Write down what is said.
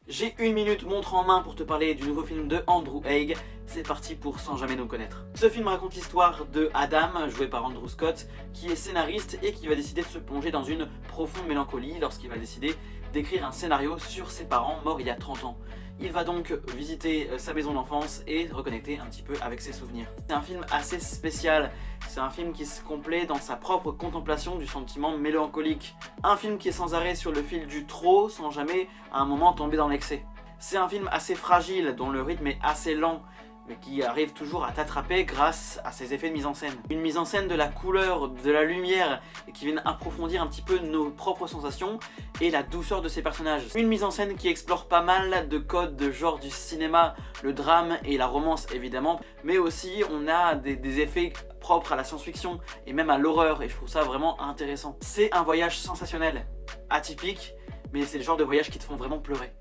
J'ai une minute montre en main pour te parler du nouveau film de Andrew Haigh. C'est parti pour Sans jamais nous connaître. Ce film raconte l'histoire de Adam, joué par Andrew Scott, qui est scénariste et qui va décider de se plonger dans une profonde mélancolie lorsqu'il va décider d'écrire un scénario sur ses parents morts il y a 30 ans. Il va donc visiter sa maison d'enfance et reconnecter un petit peu avec ses souvenirs. C'est un film assez spécial, c'est un film qui se complaît dans sa propre contemplation du sentiment mélancolique. Un film qui est sans arrêt sur le fil du trop, sans jamais à un moment tomber dans l'excès. C'est un film assez fragile, dont le rythme est assez lent, mais qui arrive toujours à t'attraper grâce à ses effets de mise en scène. Une mise en scène de la couleur, de la lumière, et qui viennent approfondir un petit peu nos propres sensations et la douceur de ces personnages. Une mise en scène qui explore pas mal de codes de genre du cinéma, le drame et la romance évidemment, mais aussi on a des effets propres à la science-fiction et même à l'horreur, et je trouve ça vraiment intéressant. C'est un voyage sensationnel, atypique, mais c'est le genre de voyage qui te font vraiment pleurer.